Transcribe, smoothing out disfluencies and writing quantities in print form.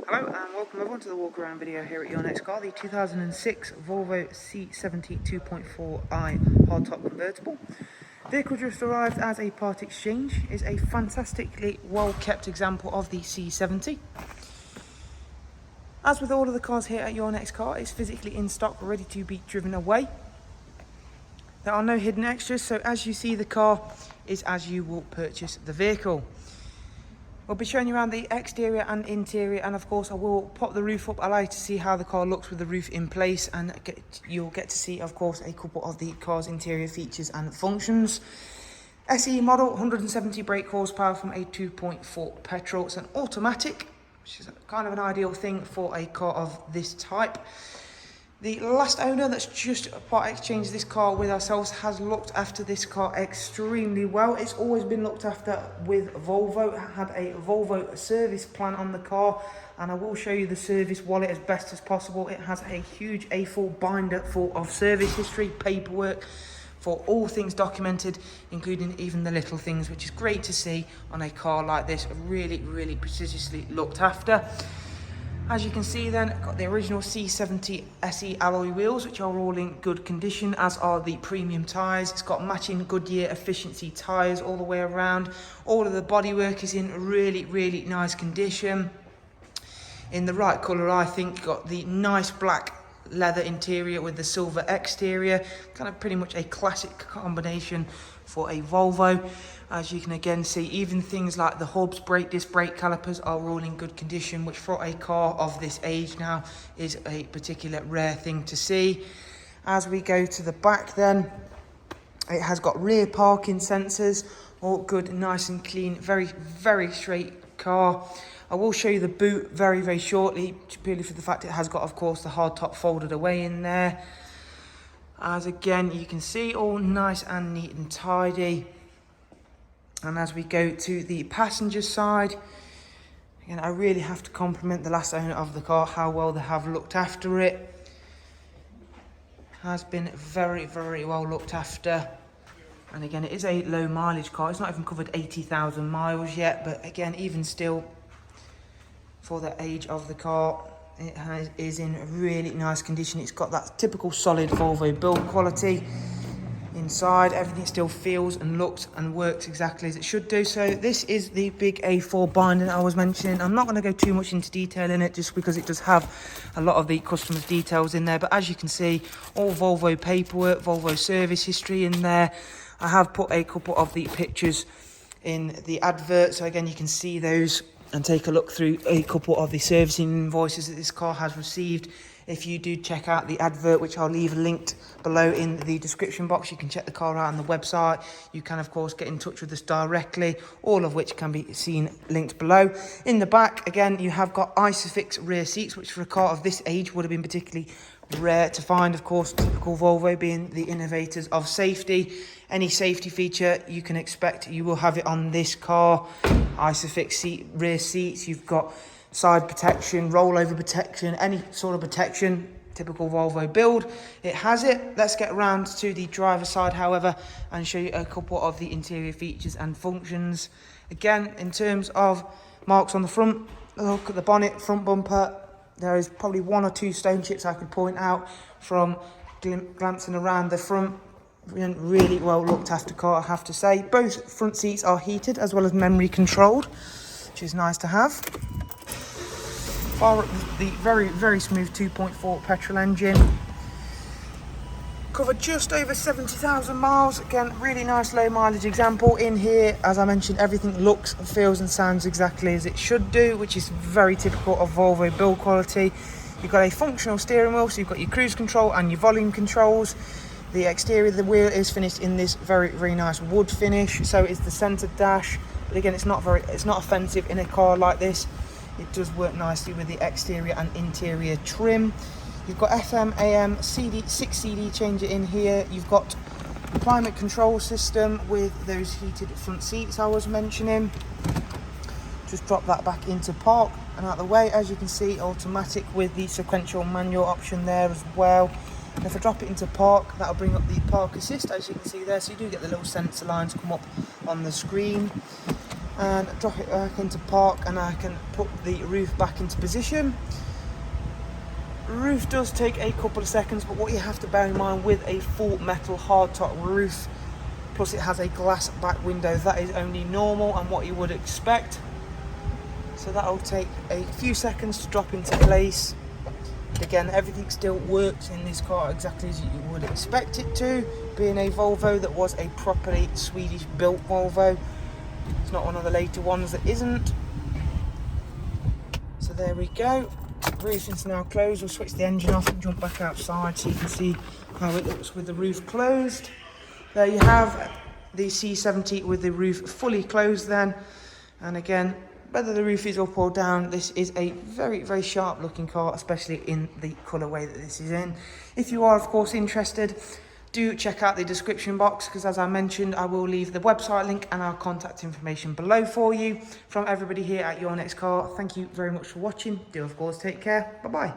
Hello and welcome everyone to the Walkaround video here at your next car, the 2006 Volvo C70 2.4i hardtop convertible. Vehicle just arrived as a part exchange, is a fantastically well kept example of the C70. As with all of the cars here at your next car, it's physically in stock, ready to be driven away. There are no hidden extras, so as you see the car is as you will purchase the vehicle. We'll be showing you around the exterior and interior, and of course I will pop the roof up, allow you to see how the car looks with the roof in place, and you'll get to see of course a couple of the car's interior features and functions. SE model, 170 brake horsepower from a 2.4 petrol. It's an automatic, which is kind of an ideal thing for a car of this type. The last owner that's just part exchanged this car with ourselves has looked after this car extremely well. It's always been looked after with Volvo. It had a Volvo service plan on the car, and I will show you the service wallet as best as possible. It has a huge A4 binder full of service history, paperwork, for all things documented, including even the little things, which is great to see on a car like this, really precisely looked after. As you can see then, I've got the original C70 SE alloy wheels, which are all in good condition, as are the premium tyres. It's got matching Goodyear efficiency tyres all the way around. All of the bodywork is in really nice condition. In the right colour, I think. Got the nice black leather interior with the silver exterior. Kind of pretty much a classic combination for a Volvo. As you can again see, even things like the hubs, brake disc, brake calipers are all in good condition, which for a car of this age now is a particular rare thing to see. As we go to the back then, it has got rear parking sensors, all good, nice and clean, very straight car. I will show you the boot very shortly, purely for the fact it has got, of course, the hard top folded away in there. As again, you can see, all nice and neat and tidy. And as we go to the passenger side, again, I really have to compliment the last owner of the car, how well they have looked after it. Has been very well looked after. And again, it is a low mileage car. It's not even covered 80,000 miles yet, but again, even still, for the age of the car, it is in really nice condition. It's got that typical solid Volvo build quality. Inside, everything still feels and looks and works exactly as it should do. So this is the big A4 binder that I was mentioning. I'm not going to go too much into detail in it, just because it does have a lot of the customer's details in there. But as you can see, all Volvo paperwork, Volvo service history in there. I have put a couple of the pictures in the advert, so again you can see those and take a look through a couple of the servicing invoices that this car has received. If you do check out the advert, which I'll leave linked below in the description box, you can check the car out on the website. You can, of course, get in touch with us directly, all of which can be seen linked below. In the back, again, you have got Isofix rear seats, which for a car of this age would have been particularly rare to find. Of course, typical Volvo being the innovators of safety. Any safety feature you can expect, you will have it on this car. Isofix rear seats, you've got side protection, rollover protection, any sort of protection, typical Volvo build. It has it. Let's get around to the driver's side, however, and show you a couple of the interior features and functions. Again, in terms of marks on the front, look at the bonnet, front bumper. There is probably one or two stone chips I could point out from glancing around the front. Really well looked after car, I have to say. Both front seats are heated as well as memory controlled, which is nice to have. Fire up the very smooth 2.4 petrol engine. Covered just over 70,000 miles. Again, really nice low mileage example in here. As I mentioned, everything looks, feels and sounds exactly as it should do, which is very typical of Volvo build quality. You've got a functional steering wheel, so you've got your cruise control and your volume controls. The exterior of the wheel is finished in this very nice wood finish. So is the centre dash. But again, it's not offensive in a car like this. It does work nicely with the exterior and interior trim. You've got FM, AM, CD, 6 CD changer in here. You've got the climate control system with those heated front seats I was mentioning. Just drop that back into park and out of the way. As you can see, automatic with the sequential manual option there as well. And if I drop it into park, that'll bring up the park assist, as you can see there. So you do get the little sensor lines come up on the screen. and drop it back into park, and I can put the roof back into position. Roof does take a couple of seconds, but what you have to bear in mind with a full metal hardtop roof, plus it has a glass back window, that is only normal and what you would expect. So that'll take a few seconds to drop into place. But again, everything still works in this car exactly as you would expect it to, being a Volvo that was a properly Swedish built Volvo. It's not one of the later ones that isn't. So there we go. Roof is now closed. We'll switch the engine off and jump back outside so you can see how it looks with the roof closed. There you have the C70 with the roof fully closed then. And again, whether the roof is up or down, this is a very, very sharp looking car, especially in the colourway that this is in. If you are, of course, interested, do check out the description box, because as I mentioned, I will leave the website link and our contact information below for you. From everybody here at Your Next Car, thank you very much for watching. Do, of course, take care. Bye-bye.